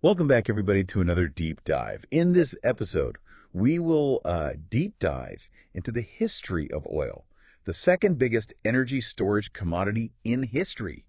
Welcome back, everybody, to another deep dive. In this episode, we will deep dive into the history of oil, the second biggest energy storage commodity in history.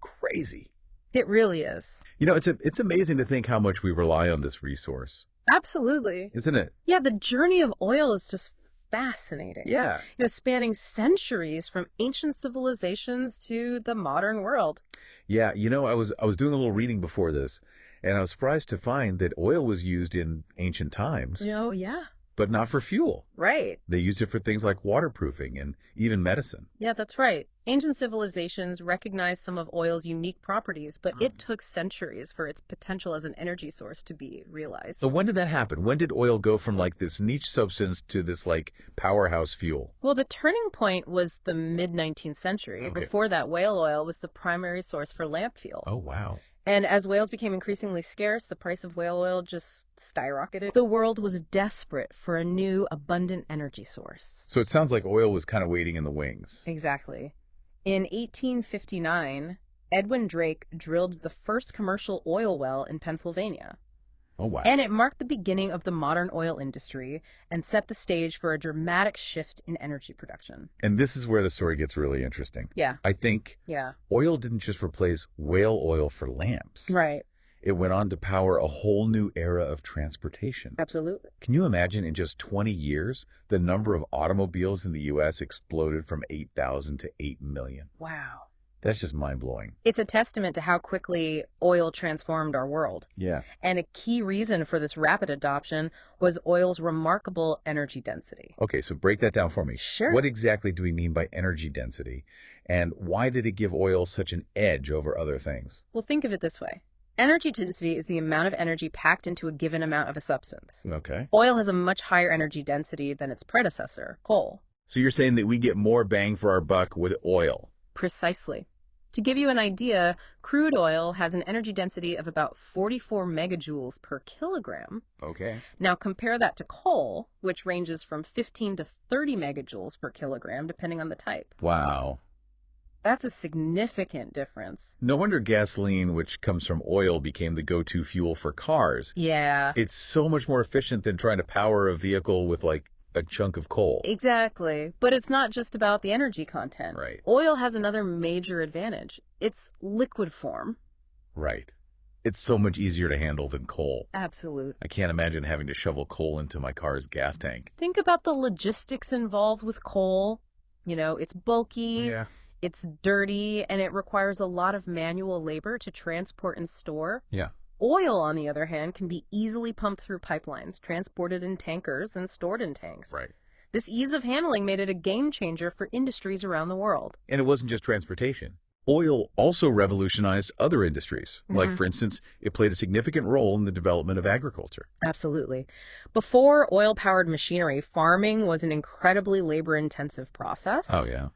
Crazy. It really is. It's amazing to think how much we rely on this resource, Absolutely. isn't it? Yeah, the journey of oil is just fascinating. Yeah. Spanning centuries from ancient civilizations to the modern world. Yeah, I was doing a little reading before this, and I was surprised to find that oil was used in ancient times, Yeah. but not for fuel. Right. They used it for things like waterproofing and even medicine. Yeah, that's right. Ancient civilizations recognized some of oil's unique properties, but it took centuries for its potential as an energy source to be realized. So when did that happen? When did oil go from like this niche substance to this like powerhouse fuel? Well, the turning point was the mid-19th century. Okay. Before that, whale oil was the primary source for lamp fuel. Oh, wow. And as whales became increasingly scarce, the price of whale oil just skyrocketed. The world was desperate for a new, abundant energy source. So it sounds like oil was kind of waiting in the wings. Exactly. In 1859, Edwin Drake drilled the first commercial oil well in Pennsylvania. Oh, wow. And it marked the beginning of the modern oil industry and set the stage for a dramatic shift in energy production. And this is where the story gets really interesting. Yeah. I think Yeah. oil didn't just replace whale oil for lamps. Right. It went on to power a whole new era of transportation. Absolutely. Can you imagine in just 20 years, the number of automobiles in the U.S. exploded from 8,000 to 8 million? Wow. That's just mind-blowing. It's a testament to how quickly oil transformed our world. Yeah. And a key reason for this rapid adoption was oil's remarkable energy density. Okay, so break that down for me. Sure. What exactly do we mean by energy density? And why did it give oil such an edge over other things? Well, think of it this way. Energy density is the amount of energy packed into a given amount of a substance. Okay. Oil has a much higher energy density than its predecessor, coal. So you're saying that we get more bang for our buck with oil? Precisely. To give you an idea, crude oil has an energy density of about 44 megajoules per kilogram. Okay. Now compare that to coal, which ranges from 15 to 30 megajoules per kilogram, depending on the type. Wow. That's a significant difference. No wonder gasoline, which comes from oil, became the go-to fuel for cars. Yeah. It's so much more efficient than trying to power a vehicle with like a chunk of coal. Exactly. But it's not just about the energy content. Right. Oil has another major advantage. It's liquid form. Right. It's so much easier to handle than coal. Absolute. I can't imagine having to shovel coal into my car's gas tank. Think about the logistics involved with coal. It's bulky. Yeah. It's dirty, and it requires a lot of manual labor to transport and store. Yeah. Oil, on the other hand, can be easily pumped through pipelines, transported in tankers, and stored in tanks. Right. This ease of handling made it a game changer for industries around the world. And it wasn't just transportation. Oil also revolutionized other industries. Like, for instance, it played a significant role in the development of agriculture. Absolutely. Before oil-powered machinery, farming was an incredibly labor-intensive process. Oh, yeah.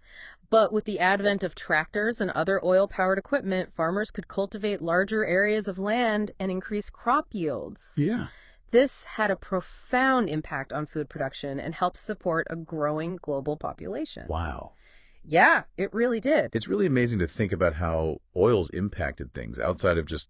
But with the advent of tractors and other oil-powered equipment, farmers could cultivate larger areas of land and increase crop yields. Yeah. This had a profound impact on food production and helped support a growing global population. Wow. Yeah, it really did. It's really amazing to think about how oil's impacted things outside of just,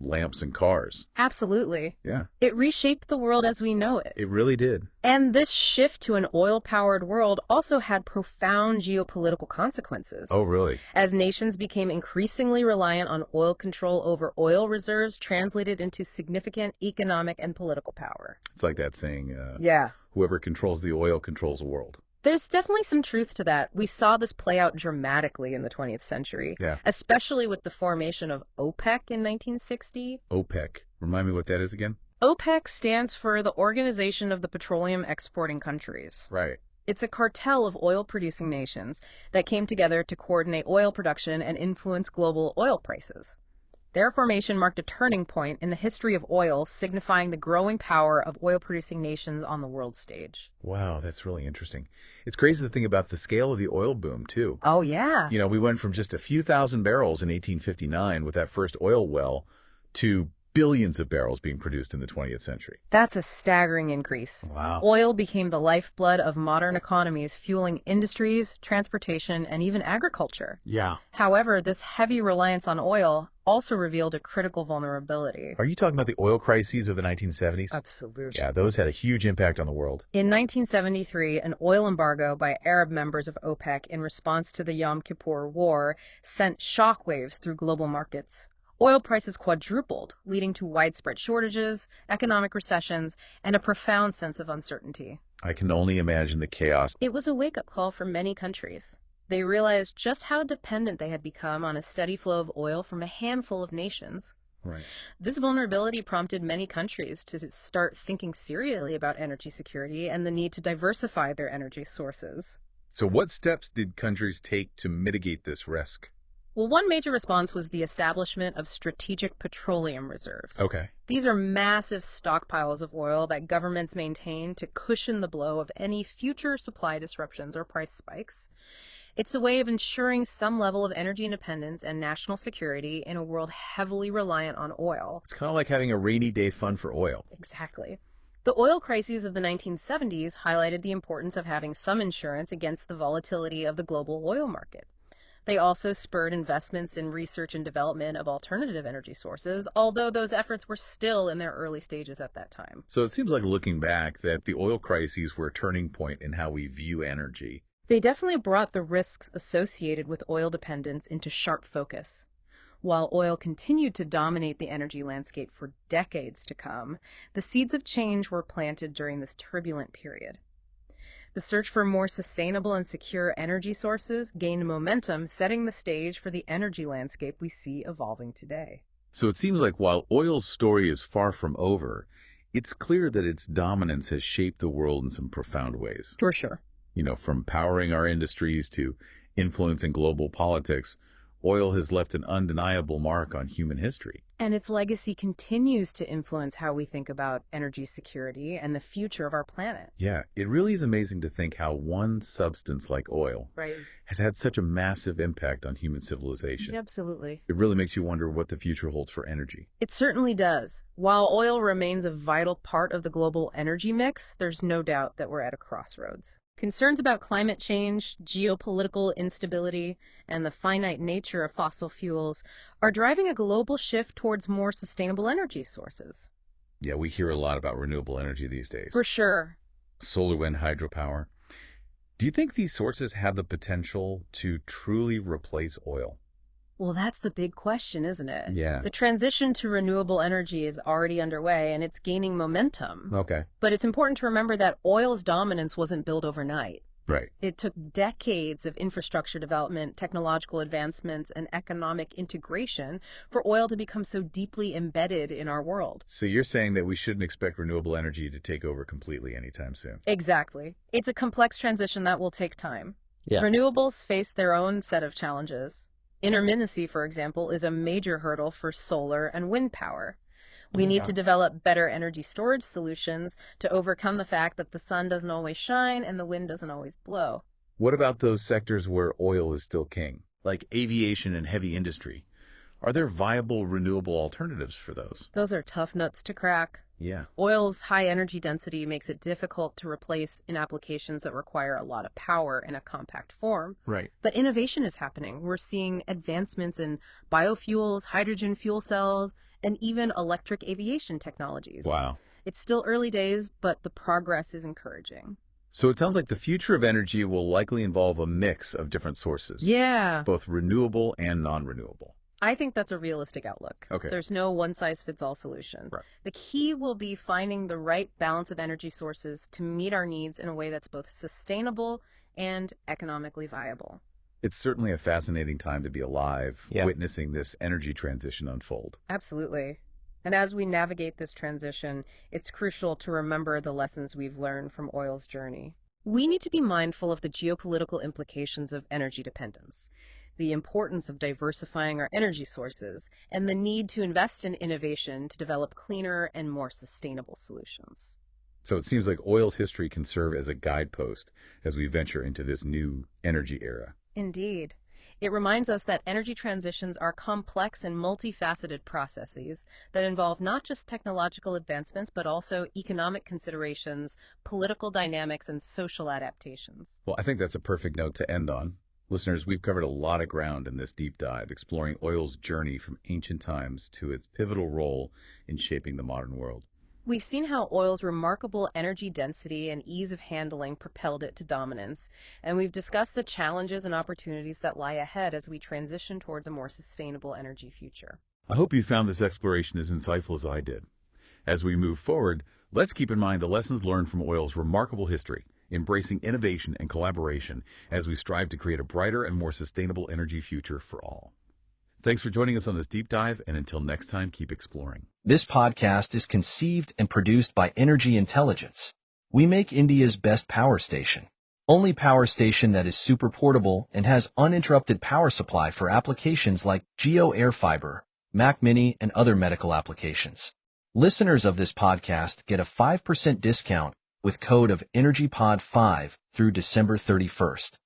lamps and cars. Absolutely. Yeah. It reshaped the world as we know it. It really did. And this shift to an oil-powered world also had profound geopolitical consequences. Oh, really? As nations became increasingly reliant on oil control over oil reserves, translated into significant economic and political power. It's like that saying, Yeah. whoever controls the oil controls the world. There's definitely some truth to that. We saw this play out dramatically in the 20th century, Yeah. especially with the formation of OPEC in 1960. OPEC. Remind me what that is again? OPEC stands for the Organization of the Petroleum Exporting Countries. Right. It's a cartel of oil-producing nations that came together to coordinate oil production and influence global oil prices. Their formation marked a turning point in the history of oil, signifying the growing power of oil-producing nations on the world stage. Wow, that's really interesting. It's crazy to think about the scale of the oil boom, too. Oh, yeah. We went from just a few thousand barrels in 1859 with that first oil well to billions of barrels being produced in the 20th century. That's a staggering increase. Wow. Oil became the lifeblood of modern economies, fueling industries, transportation, and even agriculture. Yeah. However, this heavy reliance on oil also revealed a critical vulnerability. Are you talking about the oil crises of the 1970s? Absolutely. Yeah, those had a huge impact on the world. In 1973, an oil embargo by Arab members of OPEC in response to the Yom Kippur War sent shockwaves through global markets. Oil prices quadrupled, leading to widespread shortages, economic recessions, and a profound sense of uncertainty. I can only imagine the chaos. It was a wake-up call for many countries. They realized just how dependent they had become on a steady flow of oil from a handful of nations. Right. This vulnerability prompted many countries to start thinking seriously about energy security and the need to diversify their energy sources. So what steps did countries take to mitigate this risk? Well, one major response was the establishment of strategic petroleum reserves. Okay. These are massive stockpiles of oil that governments maintain to cushion the blow of any future supply disruptions or price spikes. It's a way of ensuring some level of energy independence and national security in a world heavily reliant on oil. It's kind of like having a rainy day fund for oil. Exactly. The oil crises of the 1970s highlighted the importance of having some insurance against the volatility of the global oil market. They also spurred investments in research and development of alternative energy sources, although those efforts were still in their early stages at that time. So it seems like looking back that the oil crises were a turning point in how we view energy. They definitely brought the risks associated with oil dependence into sharp focus. While oil continued to dominate the energy landscape for decades to come, the seeds of change were planted during this turbulent period. The search for more sustainable and secure energy sources gained momentum, setting the stage for the energy landscape we see evolving today. So it seems like while oil's story is far from over, it's clear that its dominance has shaped the world in some profound ways. For sure. From powering our industries to influencing global politics, oil has left an undeniable mark on human history. And its legacy continues to influence how we think about energy security and the future of our planet. Yeah, it really is amazing to think how one substance like oil has had such a massive impact on human civilization. Absolutely. It really makes you wonder what the future holds for energy. It certainly does. While oil remains a vital part of the global energy mix, there's no doubt that we're at a crossroads. Concerns about climate change, geopolitical instability, and the finite nature of fossil fuels are driving a global shift towards more sustainable energy sources. Yeah, we hear a lot about renewable energy these days. For sure. Solar, wind, hydropower. Do you think these sources have the potential to truly replace oil? Well, that's the big question, isn't it? Yeah. The transition to renewable energy is already underway, and it's gaining momentum. Okay. But it's important to remember that oil's dominance wasn't built overnight. Right. It took decades of infrastructure development, technological advancements, and economic integration for oil to become so deeply embedded in our world. So you're saying that we shouldn't expect renewable energy to take over completely anytime soon? Exactly. It's a complex transition that will take time. Yeah. Renewables face their own set of challenges. Intermittency, for example, is a major hurdle for solar and wind power. We need to develop better energy storage solutions to overcome the fact that the sun doesn't always shine and the wind doesn't always blow. What about those sectors where oil is still king, like aviation and heavy industry? Are there viable renewable alternatives for those? Those are tough nuts to crack. Yeah. Oil's high energy density makes it difficult to replace in applications that require a lot of power in a compact form. Right. But innovation is happening. We're seeing advancements in biofuels, hydrogen fuel cells, and even electric aviation technologies. Wow. It's still early days, but the progress is encouraging. So it sounds like the future of energy will likely involve a mix of different sources. Yeah. Both renewable and non-renewable. I think that's a realistic outlook. Okay. There's no one-size-fits-all solution. Right. The key will be finding the right balance of energy sources to meet our needs in a way that's both sustainable and economically viable. It's certainly a fascinating time to be alive, Yeah. witnessing this energy transition unfold. Absolutely. And as we navigate this transition, it's crucial to remember the lessons we've learned from oil's journey. We need to be mindful of the geopolitical implications of energy dependence, the importance of diversifying our energy sources, and the need to invest in innovation to develop cleaner and more sustainable solutions. So it seems like oil's history can serve as a guidepost as we venture into this new energy era. Indeed. It reminds us that energy transitions are complex and multifaceted processes that involve not just technological advancements, but also economic considerations, political dynamics, and social adaptations. Well, I think that's a perfect note to end on. Listeners, we've covered a lot of ground in this deep dive, exploring oil's journey from ancient times to its pivotal role in shaping the modern world. We've seen how oil's remarkable energy density and ease of handling propelled it to dominance, and we've discussed the challenges and opportunities that lie ahead as we transition towards a more sustainable energy future. I hope you found this exploration as insightful as I did. As we move forward, let's keep in mind the lessons learned from oil's remarkable history, embracing innovation and collaboration as we strive to create a brighter and more sustainable energy future for all. Thanks for joining us on this deep dive, and until next time, keep exploring. This podcast is conceived and produced by Energy Intelligence. We make India's best power station. Only power station that is super portable and has uninterrupted power supply for applications like Geo Air Fiber, Mac Mini, and other medical applications. Listeners of this podcast get a 5% discount with code of ENERGYPOD5 through December 31st.